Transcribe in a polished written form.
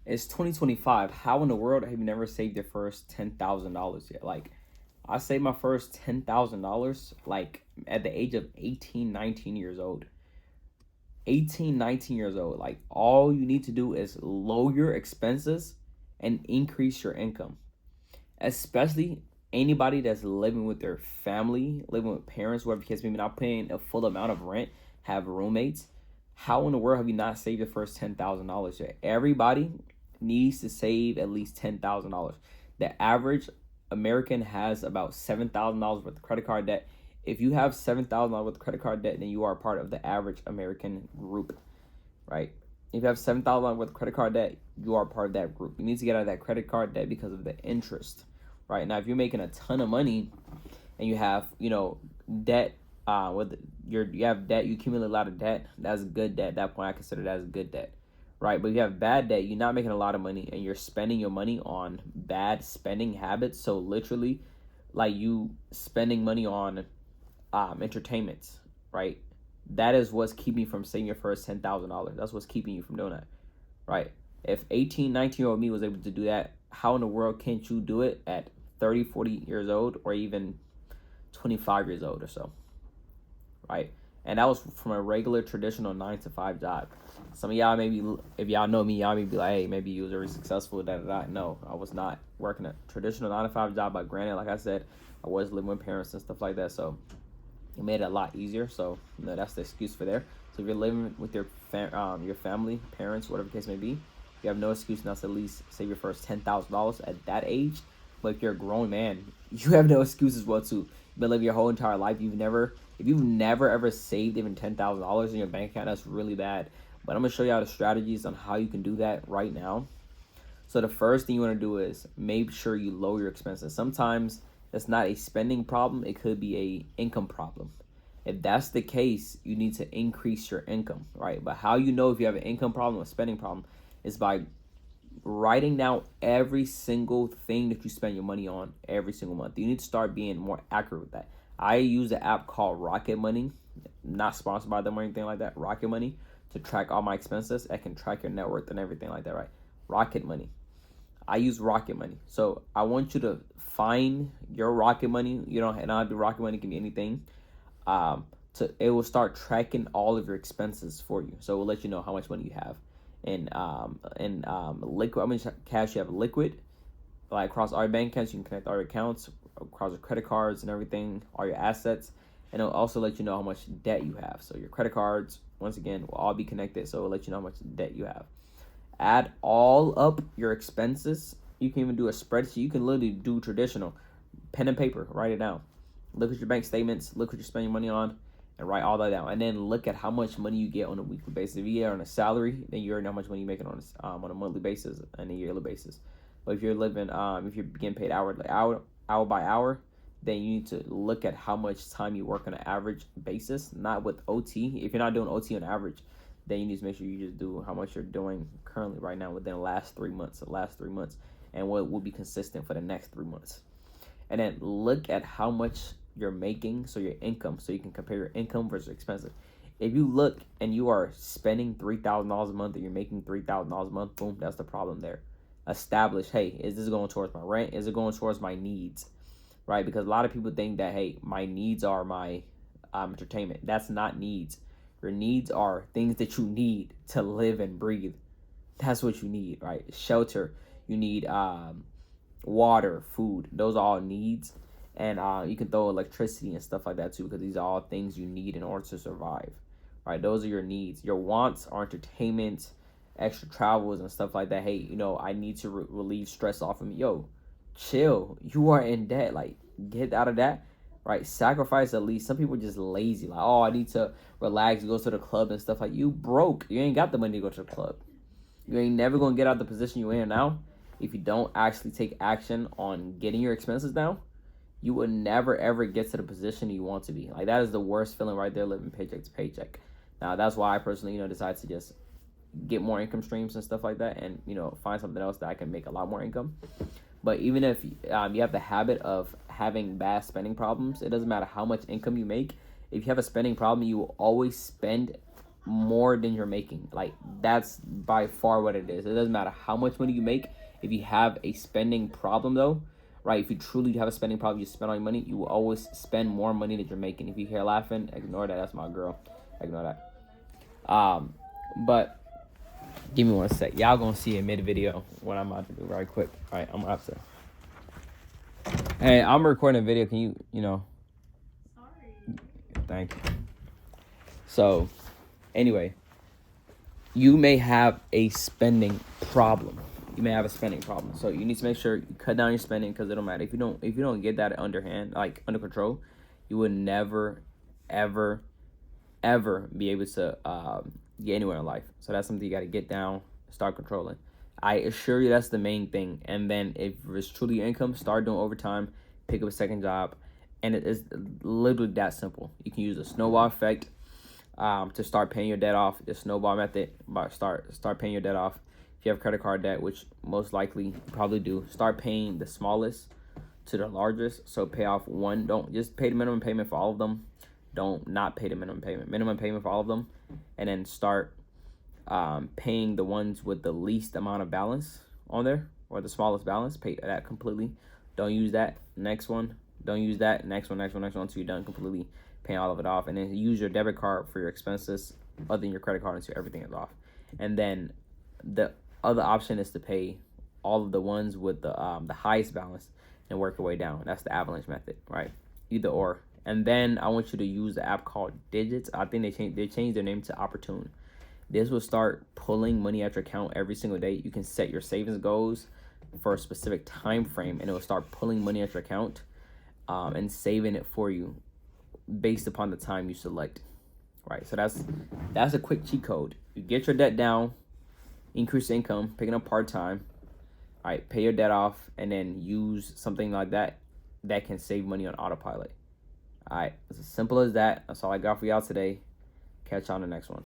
It's 2025. How in the world have you never saved your first $10,000 yet? Like, I saved my first $10,000 like at the age of 18, 19 years old. 18, 19 years old. Like, all you need to do is lower your expenses and increase your income. Especially anybody that's living with their family, living with parents, whoever, because maybe not paying a full amount of rent, have roommates. How in the world have you not saved your first $10,000 yet? Everybody needs to save at least $10,000. The average American has about $7,000 worth of credit card debt. If you have $7,000 worth of credit card debt, then you are part of the average American group, right? If you have $7,000 worth of credit card debt, you are part of that group. You need to get out of that credit card debt because of the interest, right? Now, if you're making a ton of money and you have, debt, with you have debt, you accumulate a lot of debt. That's good debt. At that point, I consider that as good debt, right? But if you have bad debt, you're not making a lot of money and you're spending your money on bad spending habits. So literally, like you spending money on entertainment, right? That is what's keeping you from saving your first $10,000. That's what's keeping you from doing that, right? If 18, 19-year-old me was able to do that, how in the world can't you do it at 30, 40 years old or even 25 years old or so, right? And that was from a regular traditional 9 to 5 job. Some of y'all maybe, if y'all know me, y'all may be like, hey, maybe you was very successful. No, I was not working a traditional 9 to 5 job. But granted, like I said, I was living with parents and stuff like that, so it made it a lot easier. So that's the excuse for there. So if you're living with your family, parents, whatever the case may be, you have no excuse not to at least save your first $10,000 at that age. But if you're a grown man, you have no excuse as well to. You've been living your whole entire life. If you've never ever saved even $10,000 in your bank account, that's really bad. But I'm gonna show y'all the strategies on how you can do that right now. So the first thing you want to do is make sure you lower your expenses. Sometimes it's not a spending problem, it could be a income problem. If that's the case, you need to increase your income, right? But how you know if you have an income problem or spending problem is by writing down every single thing that you spend your money on every single month. You need to start being more accurate with that. I use an app called Rocket Money, not sponsored by them or anything like that. Rocket Money, to track all my expenses. I can track your net worth and everything like that, right? Rocket Money. I use Rocket Money. So I want you to find your Rocket Money. You don't have to be Rocket Money, it can be anything. It will start tracking all of your expenses for you. So it will let you know how much money you have. And liquid, how much cash you have liquid, like across all your bank accounts. You can connect all your accounts across your credit cards and everything, all your assets, and it'll also let you know how much debt you have. So your credit cards, once again, will all be connected, so it'll let you know how much debt you have. Add all up your expenses. You can even do a spreadsheet. You can literally do traditional pen and paper, write it down. Look at your bank statements, look what you're spending money on, and write all that down. And then look at how much money you get on a weekly basis. If you get on a salary, then you already know how much money you're making on a monthly basis and a yearly basis. But if you're getting paid hour by hour, then you need to look at how much time you work on an average basis, not with OT. If you're not doing OT on average, then you need to make sure you just do how much you're doing currently right now within the last 3 months, and what will be consistent for the next 3 months. And then look at how much you're making, so your income, so you can compare your income versus expenses. If you look and you are spending $3,000 a month and you're making $3,000 a month, boom, that's the problem there. Establish, hey, is this going towards my rent? Is it going towards my needs? Right? Because a lot of people think that, hey, my needs are my entertainment. That's not needs. Your needs are things that you need to live and breathe. That's what you need, right? Shelter. You need water, food. Those are all needs. And you can throw electricity and stuff like that too, because these are all things you need in order to survive, right? Those are your needs. Your wants are entertainment, extra travels and stuff like that. Hey, I need to relieve stress off of me. Yo, chill. You are in debt. Like, get out of that, right? Sacrifice at least. Some people are just lazy. Like, oh, I need to relax, go to the club and stuff. Like, you broke. You ain't got the money to go to the club. You ain't never going to get out the position you're in now if you don't actually take action on getting your expenses down. You will never ever get to the position you want to be. Like, that is the worst feeling right there, living paycheck to paycheck. Now, that's why I personally, decide to just get more income streams and stuff like that, and find something else that I can make a lot more income. But even if you have the habit of having bad spending problems, it doesn't matter how much income you make. If you have a spending problem, you will always spend more than you're making. Like, that's by far what it is. It doesn't matter how much money you make. If you have a spending problem, though, right? If you truly have a spending problem, you spend all your money, you will always spend more money than you're making. If you hear laughing, ignore that. That's my girl. Ignore that. But give me one sec. Y'all gonna see a mid video what I'm about to do right quick. All right, I'm about to. Hey, I'm recording a video. Can you know? Sorry. Thank you. So, anyway, you may have a spending problem. So you need to make sure you cut down your spending, because it don't matter if you don't get that underhand, like under control, you would never, ever be able to get anywhere in life. So that's something you got to get down, start controlling. I assure you that's the main thing. And then if it's truly your income, start doing overtime, pick up a second job, and it is literally that simple. You can use the snowball effect to start paying your debt off. The snowball method, start paying your debt off. If you have credit card debt, which most likely you probably do, start paying the smallest to the largest. So pay off one. Don't just pay the minimum payment for all of them. Don't not pay the minimum payment for all of them, and then start paying the ones with the least amount of balance on there, or the smallest balance. Pay that completely. Don't use that. Next one. Don't use that. Next one until you're done completely paying all of it off. And then use your debit card for your expenses other than your credit card until everything is off. And then the other option is to pay all of the ones with the highest balance and work your way down. That's the avalanche method, right? Either or. And then I want you to use the app called Digits. I think they changed their name to Opportune. This will start pulling money out your account every single day. You can set your savings goals for a specific time frame, and it will start pulling money out your account and saving it for you based upon the time you select. Right. So that's a quick cheat code. You get your debt down, increase income, picking up part-time, all right, pay your debt off, and then use something like that can save money on autopilot. All right, it's as simple as that. That's all I got for y'all today. Catch you on the next one.